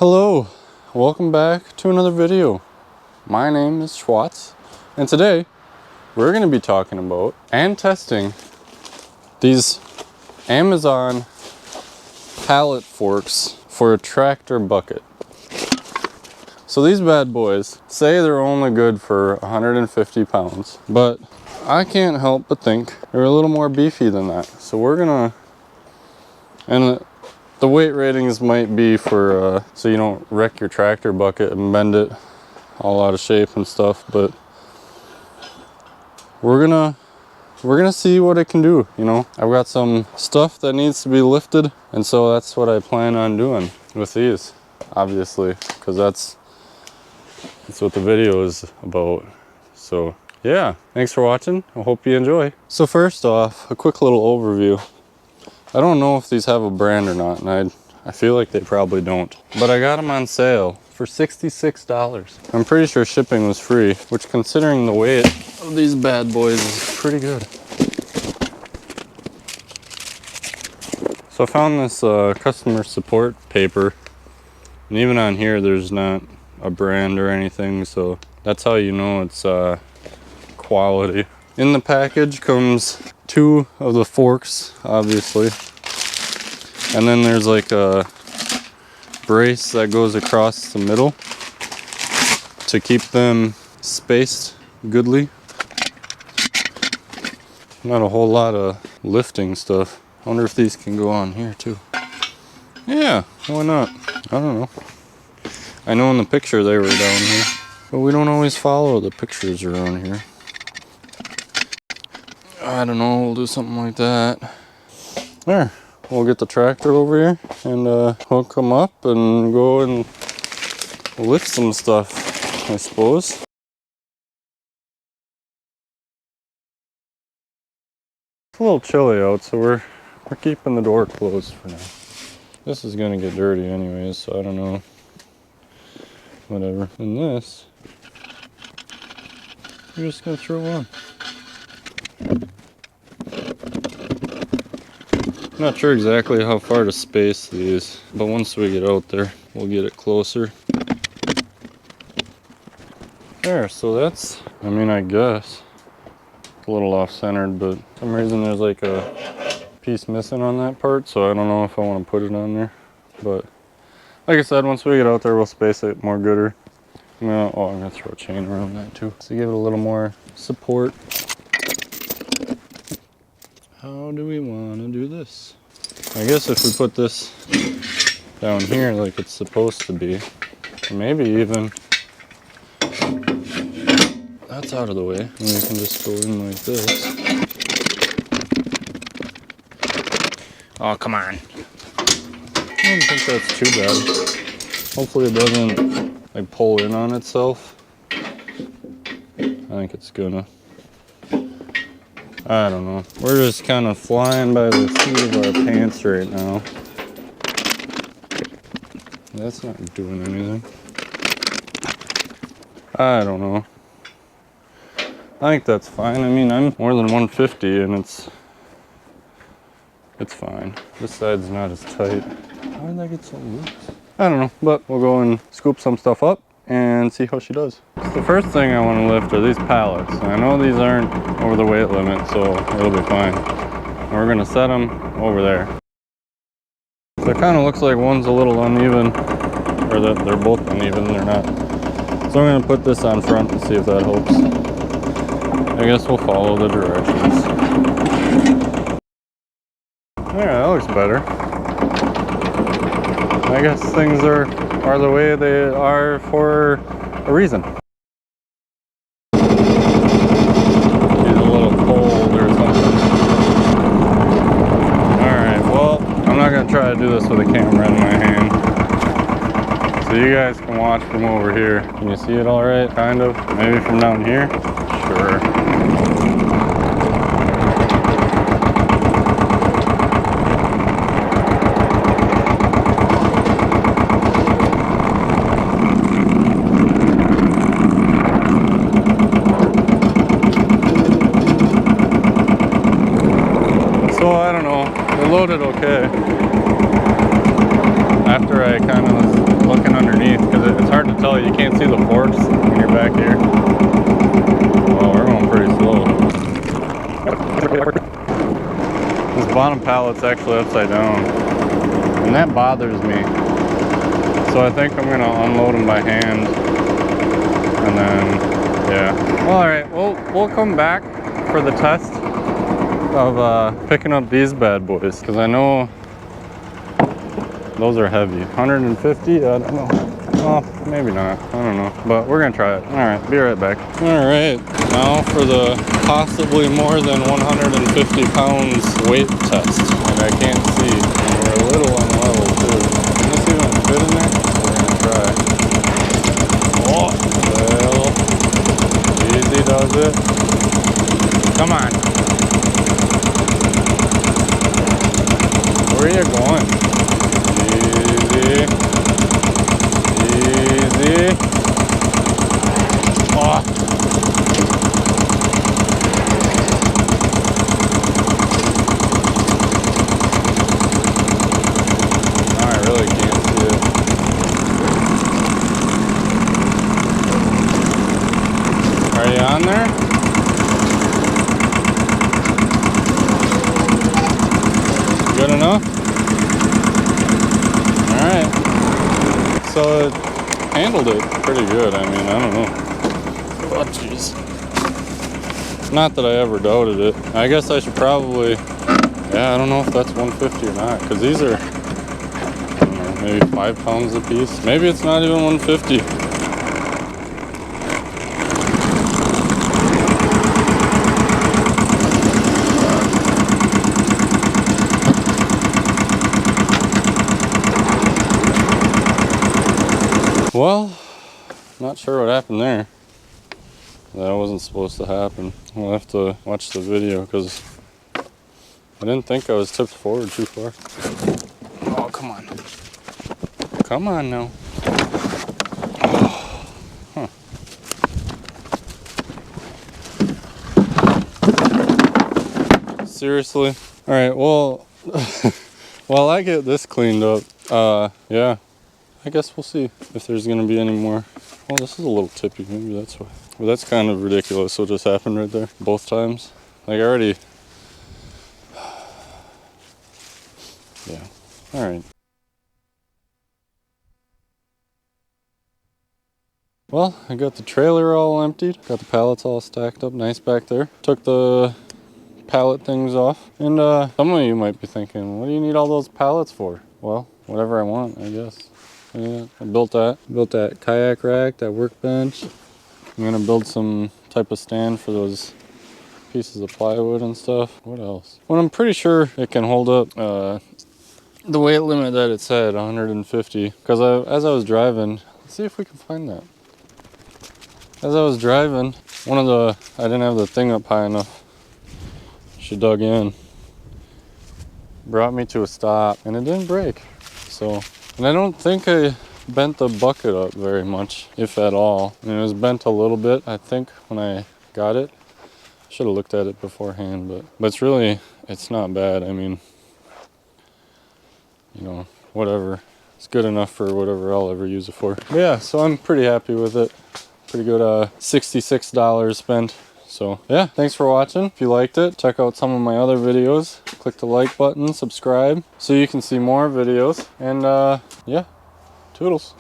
Hello, welcome back to another video. My name is Schwartz, and today we're going to be talking about and testing these Amazon pallet forks for a tractor bucket. So these bad boys say they're only good for 150 pounds, but I can't help but think they're a little more beefy than that. So we're gonna, and the weight ratings might be for so you don't wreck your tractor bucket and bend it all out of shape and stuff, but we're gonna see what it can do. You know, I've got some stuff that needs to be lifted, and so that's what I plan on doing with these, obviously, because that's what the video is about. So yeah, thanks for watching. I hope you enjoy. So first off, a quick little overview. I don't know if these have a brand or not, and I feel like they probably don't, but I got them on sale for $66. I'm pretty sure shipping was free, which, considering the weight of these bad boys, is pretty good. So I found this customer support paper, and even on here there's not a brand or anything, so that's how you know it's quality. In the package comes 2 of the forks, obviously, and then there's like a brace that goes across the middle to keep them spaced goodly. Not a whole lot of lifting stuff. I wonder if these can go on here too. Yeah, why not? I don't know. I know in the picture they were down here, but we don't always follow the pictures around here. I don't know, we'll do something like that. There, we'll get the tractor over here and hook them up and go and lift some stuff, I suppose. It's a little chilly out, so we're keeping the door closed for now. This is gonna get dirty anyways, so I don't know. Whatever. And this, we're just gonna throw on. Not sure exactly how far to space these, but once we get out there, we'll get it closer. There, so that's, I mean, I guess a little off-centered, but for some reason there's like a piece missing on that part, so I don't know if I want to put it on there. But like I said, once we get out there, we'll space it more gooder. I'm gonna throw a chain around that too to give it a little more support. How do we want to do this? I guess if we put this down here like it's supposed to be, or maybe even that's out of the way, and we can just go in like this. Oh, come on. I don't think that's too bad. Hopefully it doesn't like pull in on itself. I think it's gonna. I don't know. We're just kind of flying by the seat of our pants right now. That's not doing anything. I don't know. I think that's fine. I mean, I'm more than 150 and it's fine. This side's not as tight. How did that get so loose? I don't know, but we'll go and scoop some stuff up and see how she does. The first thing I want to lift are these pallets. I know these aren't over the weight limit, so it'll be fine. And we're gonna set them over there. So it kind of looks like one's a little uneven, or that they're both uneven, they're not. So I'm gonna put this on front and see if that helps. I guess we'll follow the directions. Yeah, that looks better. I guess things are the way they are for a reason. She's a little cold or something. Alright, well, I'm not going to try to do this with a camera in my hand. So you guys can watch from over here. Can you see it alright? Kind of. Maybe from down here? Sure. So I don't know, it loaded okay. After I kind of was looking because it's hard to tell. You can't see the forks when you're back here. Oh, we're going pretty slow. This bottom pallet's actually upside down, and that bothers me. So I think I'm gonna unload them by hand, and then, yeah. Well, all right, we'll come back for the test of picking up these bad boys, because I know those are heavy. 150, I don't know. Well, maybe not, I don't know, but we're gonna try it. All right, be right back. All right, now for the possibly more than 150 pounds weight test. And I can't see, and we're a little unlevel too. Can this even fit in there? We're gonna try. Oh, well, easy does it. Come on. Where are you going? Easy. Easy. Oh. Now I really can't see it. Are you on there? Good enough? Alright. So it handled it pretty good. I mean, I don't know. Oh, jeez. Not that I ever doubted it. I guess I should probably, yeah, I don't know if that's 150 or not, because these are, I don't know, maybe 5 pounds a piece. Maybe it's not even 150. Well, not sure what happened there. That wasn't supposed to happen. We'll have to watch the video because I didn't think I was tipped forward too far. Oh, come on. Come on now. Huh. Seriously? All right, well, while I get this cleaned up, yeah, I guess we'll see if there's gonna be any more. Well, this is a little tippy, maybe that's why. Well, that's kind of ridiculous what just happened right there, both times. Like I already, yeah, all right. Well, I got the trailer all emptied, got the pallets all stacked up nice back there. Took the pallet things off, and some of you might be thinking, what do you need all those pallets for? Well, whatever I want, I guess. Yeah, I built that kayak rack, that workbench. I'm gonna build some type of stand for those pieces of plywood and stuff. What else? Well, I'm pretty sure it can hold up the weight limit that it said, 150. Because as I was driving, let's see if we can find that. As I was driving, I didn't have the thing up high enough. She dug in, brought me to a stop, and it didn't break. So, and I don't think I bent the bucket up very much, if at all. And it was bent a little bit, I think, when I got it. Should have looked at it beforehand, but it's not bad. I mean, you know, whatever. It's good enough for whatever I'll ever use it for. But yeah, so I'm pretty happy with it. Pretty good, $66 spent. So yeah, thanks for watching. If you liked it, check out some of my other videos. Click the like button, subscribe, so you can see more videos. And yeah, toodles.